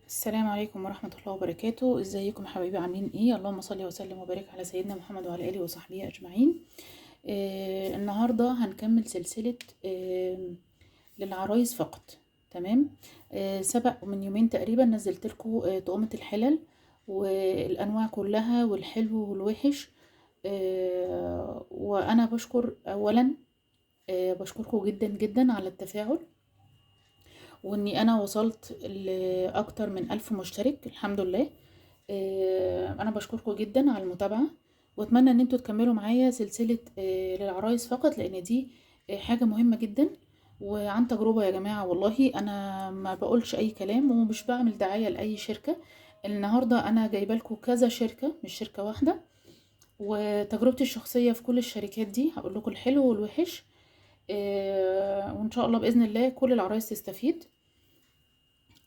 السلام عليكم ورحمة الله وبركاته. ازيكم يا حبايبي، عاملين ايه؟ اللهم صل وسلم وبارك على سيدنا محمد وعلى اله وصحبه اجمعين. النهارده هنكمل سلسلة للعرايس فقط. تمام. سبق من يومين تقريبا نزلت لكم طقومة الحلل والانواع كلها والحلو والوحش. وانا بشكر اولا، بشكركم جدا جدا على التفاعل، واني انا وصلت لاكتر من 1000 مشترك الحمد لله. انا بشكركم جدا على المتابعة، واتمنى ان انتوا تكملوا معايا سلسلة للعرايس فقط، لان دي حاجة مهمة جدا. وعن تجربة يا جماعة، والله انا ما بقولش اي كلام ومش بعمل دعاية لاي شركة. النهاردة انا جايبه لكم كذا شركة مش شركة واحدة، وتجربتي الشخصية في كل الشركات دي هقول لكم الحلو والوحش. وان شاء الله باذن الله كل العرايس تستفيد.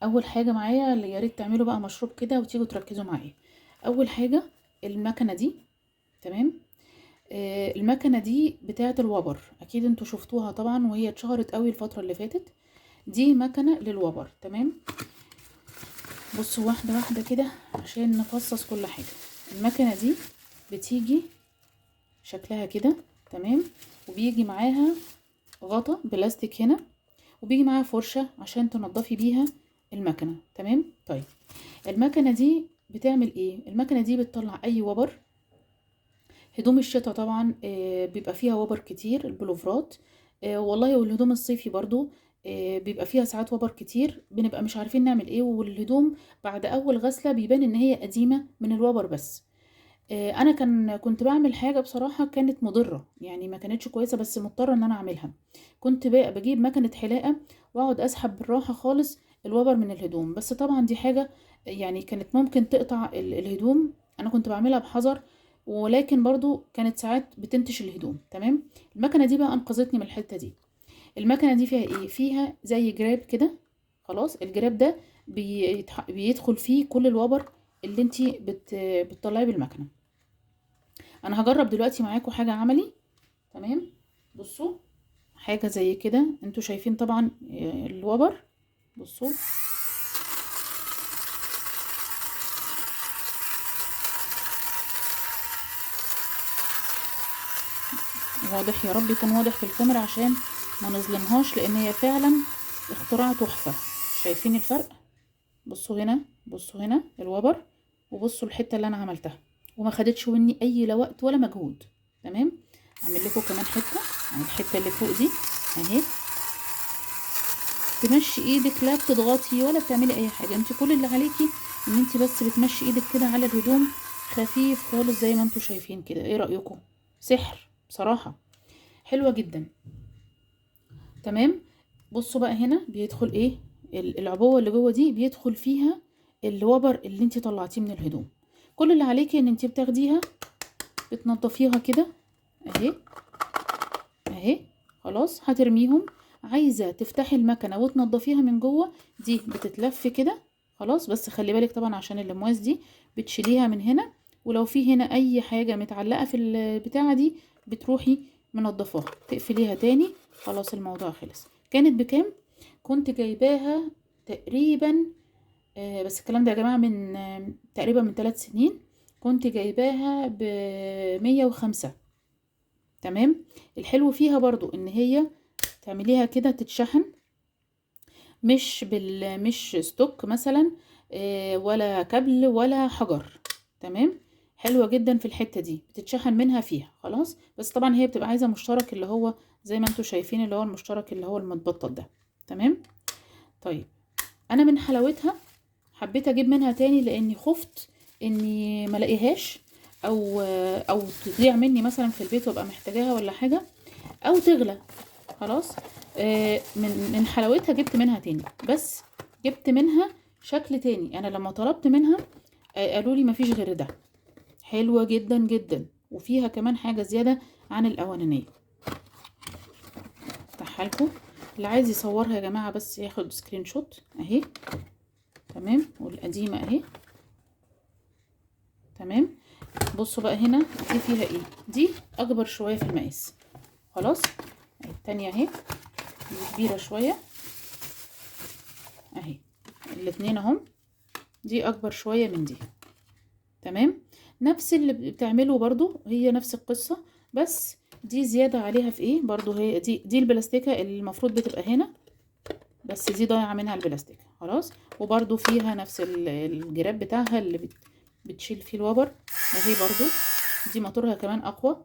اول حاجه معايا اللي يا ريت تعملوا بقى مشروب كده وتيجوا تركزوا معايا. اول حاجه المكنه دي. تمام. المكنه دي بتاعه الوبر، اكيد انتوا شفتوها طبعا وهي اتشهرت قوي الفتره اللي فاتت. دي مكنه للوبر. تمام. بصوا واحده واحده كده عشان نفصص كل حاجه. المكنه دي بتيجي شكلها كده. تمام. وبيجي معاها غطا بلاستيك هنا، وبيجي معاها فرشه عشان تنضفي بيها المكنه. تمام. طيب المكنه دي بتعمل ايه؟ المكنه دي بتطلع اي وبر. هدوم الشتاء طبعا بيبقى فيها وبر كتير، البلوفرات. والله والهدوم الصيفي برضو بيبقى فيها ساعات وبر كتير، بنبقى مش عارفين نعمل ايه، والهدوم بعد اول غسله بيبان ان هي قديمه من الوبر بس. انا كنت بعمل حاجه بصراحه كانت مضره، يعني ما كانتش كويسه بس مضطره ان انا اعملها. كنت بجيب مكنه حلاقه واقعد اسحب بالراحه خالص الوبر من الهدوم، بس طبعا دي حاجه يعني كانت ممكن تقطع الهدوم. انا كنت بعملها بحذر، ولكن برضو كانت ساعات بتنتش الهدوم. تمام. المكنه دي بقى انقذتني من الحته دي. المكنه دي فيها ايه؟ فيها زي جراب كده. خلاص الجراب ده بيدخل فيه كل الوبر اللي انتي بتطلعيه بالمكنه. انا هجرب دلوقتي معاكم حاجة عملي. تمام. بصوا حاجة زي كده، انتوا شايفين طبعا الوبر. بصوا واضح؟ يا رب يكون واضح في الكاميرا عشان ما نظلمهاش، لان هي فعلا اختراع تحفة. شايفين الفرق؟ بصوا هنا، بصوا هنا الوبر، وبصوا الحتة اللي انا عملتها، وما خدتش مني اي لا وقت ولا مجهود. تمام. اعمل لكم كمان حتة عن الحتة اللي فوق دي اهي. تمشي ايدك، لا بتضغطي ولا بتعملي اي حاجه، انت كل اللي عليكي ان انت بس بتمشي ايدك كده على الهدوم خفيف خالص زي ما انتوا شايفين كده. ايه رايكم؟ سحر بصراحه، حلوه جدا. تمام. بصوا بقى هنا بيدخل ايه؟ العبوه اللي جوه دي بيدخل فيها الوبر اللي انت طلعتيه من الهدوم. كل اللي عليكي ان انت بتاخديها بتنضفيها كده اهي اهي. خلاص هترميهم. عايزه تفتحي المكنه وتنضفيها من جوه، دي بتتلف كده. خلاص بس خلي بالك طبعا عشان اللمواس دي بتشيليها من هنا، ولو في هنا اي حاجه متعلقه في البتاعه دي بتروحي منضفاها تقفليها تاني. خلاص الموضوع خلص. كانت بكام؟ كنت جايباها تقريبا بس الكلام ده يا جماعه من تقريبا من 3 سنين. كنت جايباها ب105. تمام. الحلو فيها برضو ان هي تعمليها كده تتشحن، مش ستوك مثلا ولا كابل ولا حجر. تمام. حلوة جدا في الحتة دي، بتتشحن منها فيها. خلاص بس طبعا هي بتبقى عايزة مشترك اللي هو زي ما انتوا شايفين، اللي هو المشترك اللي هو المتبطط ده. تمام. طيب انا من حلاوتها حبيت اجيب منها تاني، لاني خفت اني ملاقيهاش او تضيع مني مثلا في البيت وابقى محتاجاها ولا حاجة، او تغلى. خلاص من حلاوتها جبت منها تاني، بس جبت منها شكل تاني. انا لما طلبت منها قالوا لي مفيش غير ده. حلوة جدا جدا، وفيها كمان حاجة زيادة عن الاولانية. افتحها لكم، اللي عايز يصورها يا جماعة بس ياخد سكرين شوت اهي. تمام. والقديمة اهي. تمام. بصوا بقى هنا دي فيها ايه؟ دي اكبر شوية في المقاس. خلاص التانية اهي دي كبيرة شوية اهي. الاتنين اهم. دي اكبر شوية من دي. تمام. نفس اللي بتعمله برضو، هي نفس القصة، بس دي زيادة عليها في ايه برضو، هي دي البلاستيكة اللي المفروض بتبقى هنا، بس دي ضايعة منها البلاستيكة خلاص. وبرضو فيها نفس الجراب بتاعها اللي بتشيل فيه الوبر اهي برضو، دي موتورها كمان اقوى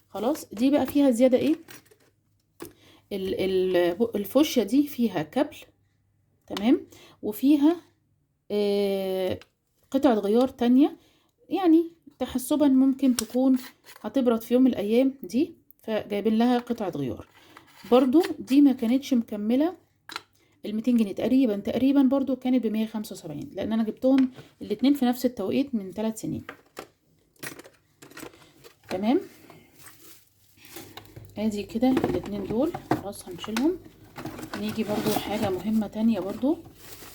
خلاص. دي بقى فيها زيادة ايه، الفوشيا دي فيها كابل، تمام، وفيها قطعة غيار تانية، يعني تحسبا ممكن تكون هتبرد في يوم من الايام دي، فجايبين لها قطعة غيار. برضو دي ما كانتش مكملة ال200 جنيه تقريبا برضو كانت ب175، لان انا جبتهم الاتنين في نفس التوقيت من 3 سنين. تمام. ادي كده الاتنين دول خلاص هنشيلهم. نيجي برضو حاجة مهمة تانية برضو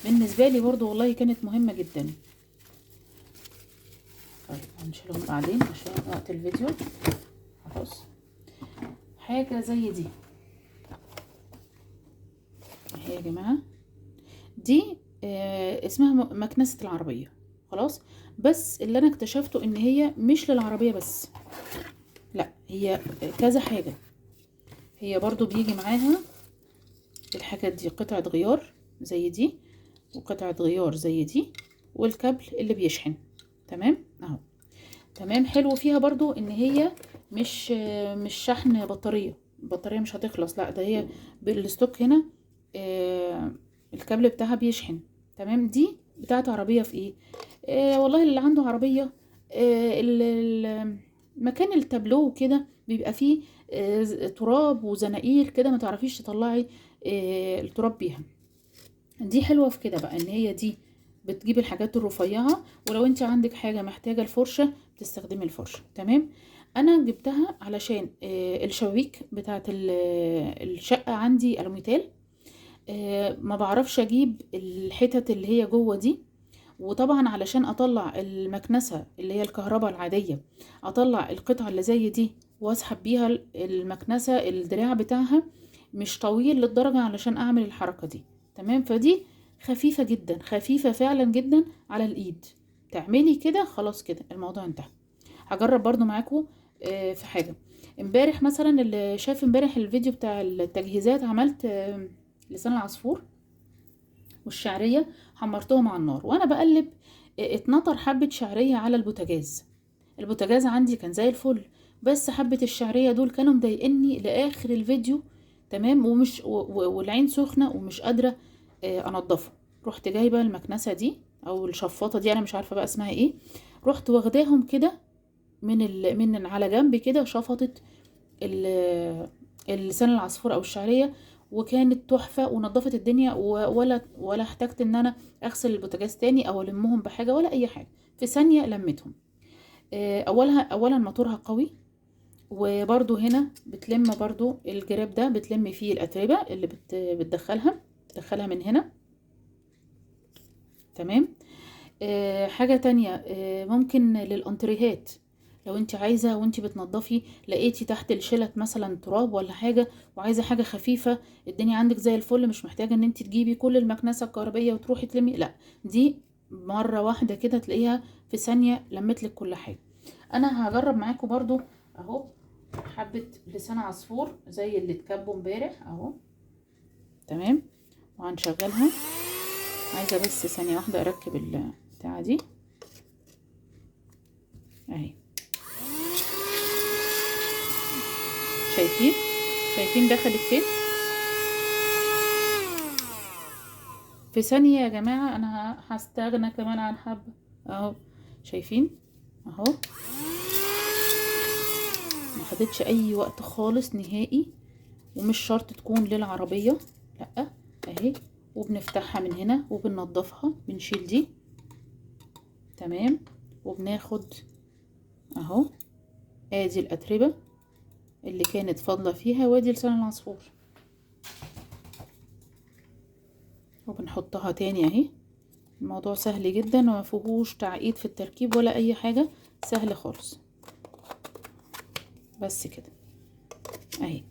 بالنسبة لي، برضو والله كانت مهمة جدا. طيب هنشيلهم بعدين عشان وقت الفيديو. خلاص حاجة زي دي اهي يا جماعة، دي اسمها مكنسة العربية خلاص. بس اللي انا اكتشفته ان هي مش للعربية بس، لا هي كذا حاجة. هي برضو بيجي معاها الحاجات دي، قطعة غيار زي دي، وقطعة غيار زي دي، والكابل اللي بيشحن. تمام اهو. تمام حلو. فيها برضو ان هي مش شحن البطارية مش هتخلص، لا ده هي بالستوك هنا الكابل بتاعها بيشحن. تمام. دي بتاعت عربية في ايه، والله اللي عنده عربية مكان التابلو كده بيبقى فيه تراب وزناقير كده، ما تعرفيش تطلعي التراب بيها. دي حلوة في كده بقى، ان هي دي بتجيب الحاجات الرفيعة، ولو انت عندك حاجة محتاجة الفرشة بتستخدمي الفرشة. تمام. انا جبتها علشان الشبابيك بتاعت الشقة عندي الميتال، ما بعرفش اجيب الحتت اللي هي جوه دي. وطبعا علشان اطلع المكنسة اللي هي الكهرباء العادية، اطلع القطعة اللي زي دي واسحب بيها المكنسة، الدراع بتاعها مش طويل للدرجة علشان اعمل الحركة دي. تمام. فدي خفيفة جدا، خفيفة فعلا جدا على الايد، تعملي كده خلاص كده الموضوع انتهى. هجرب برضو معاكم في حاجة. امبارح مثلا اللي شاف امبارح الفيديو بتاع التجهيزات، عملت لسان العصفور والشعرية، حمرتهم على النار وانا بقلب اتنطر حبة شعرية على البوتاجاز عندي كان زي الفل، بس حبة الشعرية دول كانوا مضايقني لاخر الفيديو. تمام. ومش والعين سخنة ومش قادرة انضفه. رحت جايبة المكنسة دي او الشفاطة دي، انا مش عارفة بقى اسمها ايه، رحت واخداهم كده من على جنب كده، شفطت اللسان العصفور او الشعرية، وكانت تحفة ونظفت الدنيا، ولا احتجت ان انا اغسل البوتاجاز تاني او المهم بحاجة ولا اي حاجة، في ثانية لمتهم. اولا موتورها قوي، وبرضو هنا بتلم برضو الجراب ده بتلم فيه الاتربة اللي بتدخلها من هنا. تمام. حاجة تانية ممكن للانتريهات، لو انت عايزة وانت بتنضفي لقيتي تحت الشلت مثلا تراب ولا حاجة، وعايزة حاجة خفيفة، الدنيا عندك زي الفل، مش محتاجة ان انت تجيبي كل المكنسة الكهربية وتروحي تلمي، لا دي مرة واحدة كده تلاقيها في ثانية لمتلك كل حاجة. انا هجرب معاكم برضو اهو حبة لسان عصفور زي اللي اتكبوا امبارح اهو. تمام. وهنشغلها، عايزة بس ثانية واحدة اركب البتاعة دي اهي. شايفين دخلت فين في ثانية يا جماعة. انا هستغنى كمان عن حبة اهو، شايفين اهو، ما خدتش اي وقت خالص نهائي، ومش شرط تكون للعربية، لا اهي. وبنفتحها من هنا وبننضفها، بنشيل دي. تمام. وبناخد اهو، ادي الاتربة اللي كانت فاضلة فيها، وادي لسان العصفور، وبنحطها تاني اهي. الموضوع سهل جدا وما فيهوش تعقيد في التركيب ولا اي حاجة، سهل خالص. بس كده اهي.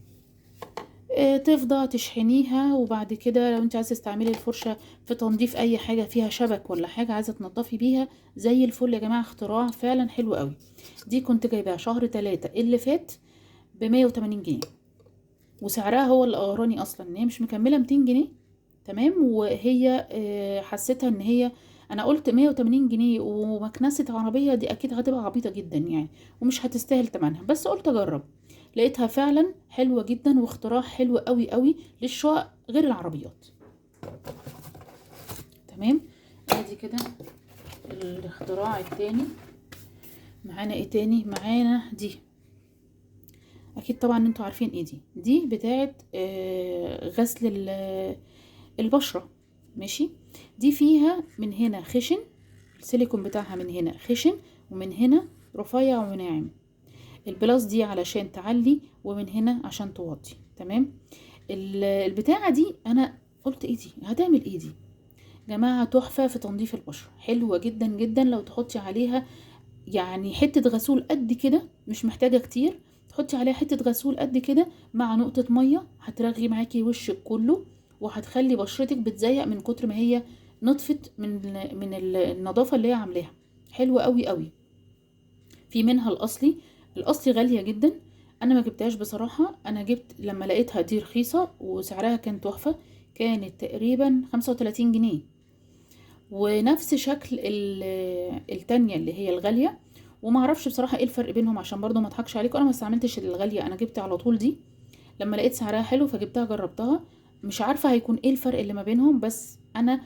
تفضى تشحنيها، وبعد كده لو انت عايزه تستعملي الفرشه في تنظيف اي حاجه فيها شبك ولا حاجه عايزه تنضفي بيها، زي الفل يا جماعه. اختراع فعلا حلو قوي. دي كنت جايباها شهر 3 اللي فات ب180 جنيه، وسعرها هو اللي اغراني اصلا ان هي مش مكمله 200 جنيه. تمام. وهي حسيتها ان هي، انا قلت 180 جنيه ومكنسه عربيه دي اكيد هتبقى عبيطه جدا يعني، ومش هتستاهل تمنها، بس قلت اجرب. لقيتها فعلا حلوه جدا، واختراع حلو قوي قوي للشقق غير العربيات. تمام. ادي كده الاختراع التاني. معانا ايه تاني؟ معانا دي، اكيد طبعا انتوا عارفين ايه دي بتاعه غسل البشرة. ماشي. دي فيها من هنا خشن، السيليكون بتاعها من هنا خشن، ومن هنا رفيع وناعم. البلاس دي علشان تعلي، ومن هنا عشان توطي. تمام. البتاعة دي انا قلت ايه دي هتعمل ايه دي جماعة؟ تحفة في تنظيف البشرة، حلوة جدا جدا. لو تحطي عليها يعني حتة غسول قد كده، مش محتاجة كتير، تحطي عليها حتة غسول قد كده مع نقطة مية، هترغي معاكي وشك كله، وهتخلي بشرتك بتزيق من كتر ما هي نطفت من النظافة اللي هي عاملاها. حلوة قوي قوي. في منها الاصلي غالية جدا. انا ما جبتهاش بصراحة، انا جبت لما لقيتها دي رخيصة وسعرها كان تحفة، كانت تقريبا 35 جنيه. ونفس شكل التانية اللي هي الغالية. وما اعرفش بصراحة ايه الفرق بينهم، عشان برضو ما اضحكش عليكم، انا ما استعملتش الغالية، انا جبت على طول دي لما لقيت سعرها حلو فجبتها جربتها. مش عارفة هيكون ايه الفرق اللي ما بينهم، بس انا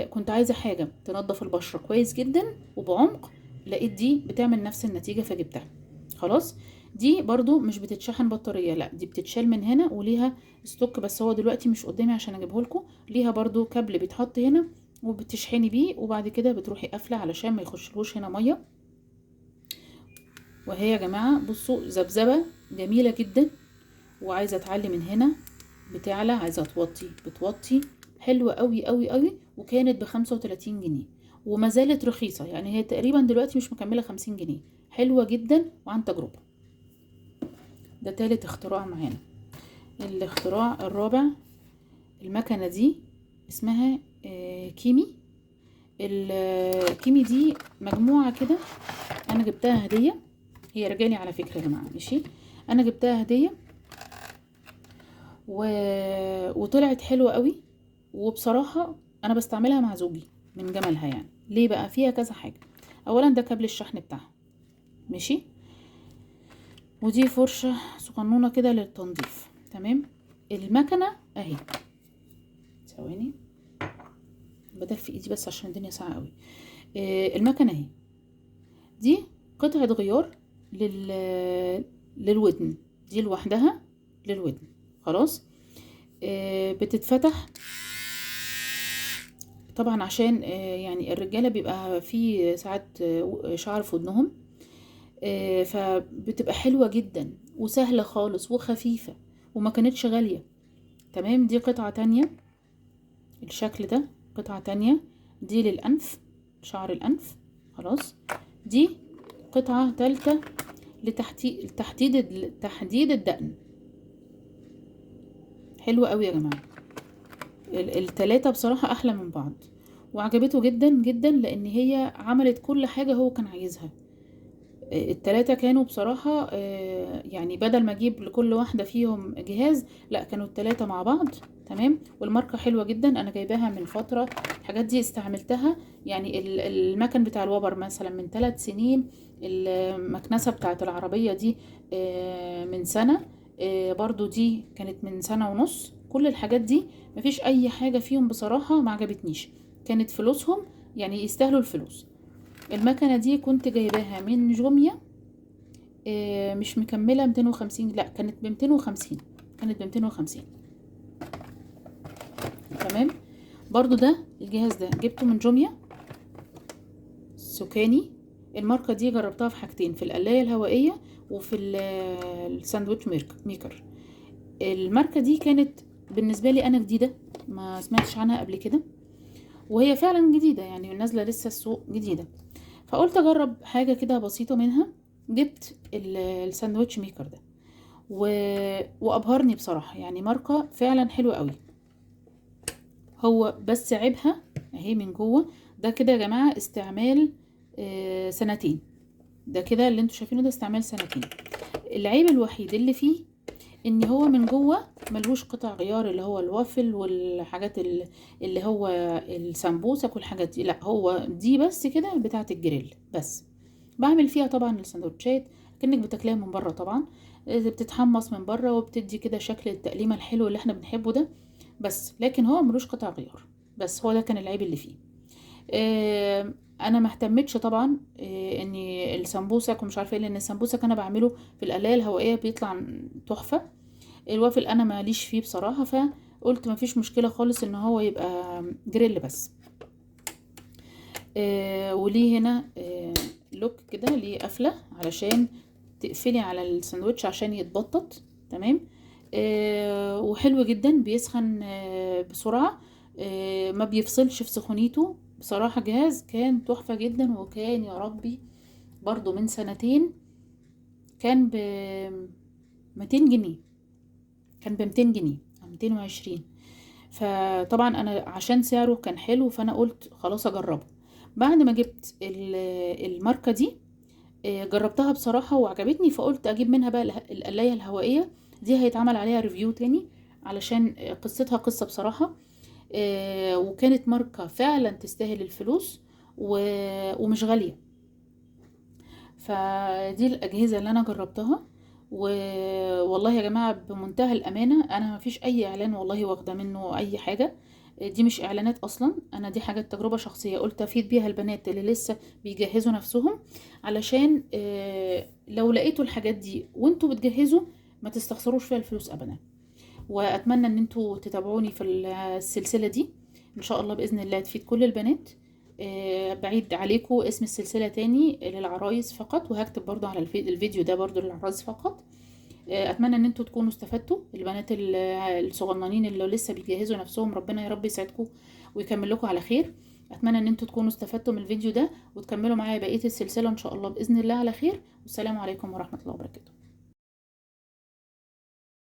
كنت عايزة حاجة تنظف البشرة كويس جدا وبعمق، لقيت دي بتعمل نفس النتيجة فجبتها. خلاص. دي برضو مش بتتشحن بطارية، لا دي بتتشال من هنا وليها ستوك، بس هو دلوقتي مش قدامي عشان اجيبه لكم. ليها برضو كابل بيتحط هنا وبتشحني بيه، وبعد كده بتروحي قافله علشان ما يخشلوش هنا ميه. وهي يا جماعه بصوا ذبذبه جميله جدا، وعايزه تعلي من هنا بتعلى، عايزه توطي بتوطي. حلوه قوي قوي قوي. وكانت ب35 جنيه، وما زالت رخيصه، يعني هي تقريبا دلوقتي مش مكمله 50 جنيه. حلوه جدا وعن تجربه. ده تالت اختراع معانا. الاختراع الرابع، المكنه دي اسمها كيمي. الكيمي دي مجموعة كده، انا جبتها هدية، هي رجالي على فكرة يا جماعة. ماشي. انا جبتها هدية وطلعت حلوة قوي. وبصراحة انا بستعملها مع زوجي من جمالها. يعني ليه بقى؟ فيها كذا حاجة. اولا ده كابل الشحن بتاعها. ماشي. ودي فرشة صغنونة كده للتنظيف. تمام. المكنة اهي، ثواني بدل في ايدي بس عشان الدنيا ساقعة قوي. المكنة اهي، دي قطعة غيار للودن، دي لوحدها للودن. خلاص. بتتفتح طبعا عشان يعني الرجالة بيبقى في ساعات شعر في ودنهم، فبتبقى حلوة جدا وسهلة خالص وخفيفة وما كانتش غالية. تمام. دي قطعة تانية، الشكل ده قطعة تانية، دي للأنف، شعر الأنف. خلاص. دي قطعة تالتة تحديد الدقن. حلوة قوي يا جماعة. التلاتة بصراحة احلى من بعض، وعجبته جدا جدا لان هي عملت كل حاجة هو كان عايزها. التلاتة كانوا بصراحة يعني بدل ما اجيب لكل واحدة فيهم جهاز، لا كانوا التلاتة مع بعض. تمام. والماركة حلوة جدا، انا جايباها من فترة. الحاجات دي استعملتها يعني المكن بتاع الوبر مثلا من 3 سنين، المكنسة بتاعت العربية دي من سنة، برضو دي كانت من سنة ونص. كل الحاجات دي مفيش اي حاجة فيهم بصراحة ما عجبتنيش، كانت فلوسهم يعني يستاهلوا الفلوس. المكنة دي كنت جايباها من جوميا، مش مكملة 250، لا كانت ب250، كانت ب250. تمام. برضو ده الجهاز ده جبته من جوميا سوكاني. الماركة دي جربتها في حاجتين، في القلاية الهوائية وفي الساندويتش ميكر. الماركة دي كانت بالنسبة لي انا جديدة، ما سمعتش عنها قبل كده، وهي فعلا جديدة يعني نازلة لسه السوق جديدة. فقلت اجرب حاجة كده بسيطة منها. جبت الساندويتش ميكر ده، و... وابهرني بصراحة، يعني ماركة فعلا حلوة قوي. هو بس عيبها اهي من جوه، ده كده يا جماعة استعمال سنتين، ده كده اللي انتوا شايفينه ده استعمال سنتين. العيب الوحيد اللي فيه ان هو من جوه ملهوش قطع غيار، اللي هو الوافل والحاجات اللي هو السمبوسك والحاجات دي، لا هو دي بس كده بتاعه الجريل بس. بعمل فيها طبعا السندوتشات كأنك بتاكلها من بره طبعا، بتتحمص من بره وبتدي كده شكل التقليمه الحلو اللي احنا بنحبه ده، بس لكن هو ملوش قطع غيار، بس هو ده كان العيب اللي فيه. انا ما اهتمتش طبعا اني السمبوسك ومش عارفه ايه، لان السمبوسك انا بعمله في القلايه الهوائيه بيطلع تحفه. الوافل انا ماليش فيه بصراحه، فقلت ما فيش مشكله خالص ان هو يبقى جريل بس. وليه هنا لوك كده، ليه قفله علشان تقفلي على الساندوتش عشان يتبطط تمام. وحلو جدا، بيسخن بسرعه، ما بيفصلش في سخونيته. بصراحة جهاز كان تحفة جدا، وكان يا ربي برضو من سنتين كان ب 200 جنيه، كان ب 200 جنيه أو 220. فطبعا أنا عشان سعره كان حلو فأنا قلت خلاص أجربه. بعد ما جبت الماركة دي جربتها بصراحة وعجبتني، فقلت أجيب منها بقى القلاية الهوائية دي، هيتعمل عليها ريفيو تاني علشان قصتها قصة بصراحة. وكانت ماركة فعلا تستاهل الفلوس ومش غالية. فدي الأجهزة اللي أنا جربتها، والله يا جماعة بمنتهى الأمانة أنا مفيش أي إعلان والله واخدة منه أي حاجة، دي مش إعلانات أصلا، أنا دي حاجات تجربة شخصية قلت أفيد بيها البنات اللي لسه بيجهزوا نفسهم، علشان لو لقيتوا الحاجات دي وانتوا بتجهزوا ما تستخسروش فيها الفلوس أبدا. واتمنى ان انتوا تتابعوني في السلسلة دي، ان شاء الله باذن الله تفيد كل البنات. بعيد عليكم اسم السلسلة تاني للعرايس فقط، وهكتب برضو على الفيديو ده برضو للعرايس فقط. اتمنى ان انتوا تكونوا استفدتوا، البنات الصغننين اللي لسه بيجهزوا نفسهم ربنا يا رب يسعدكم ويكمل لكم على خير. اتمنى ان انتوا تكونوا استفدتوا من الفيديو ده وتكملوا معايا بقية السلسلة ان شاء الله باذن الله على خير، والسلام عليكم ورحمة الله وبركاته.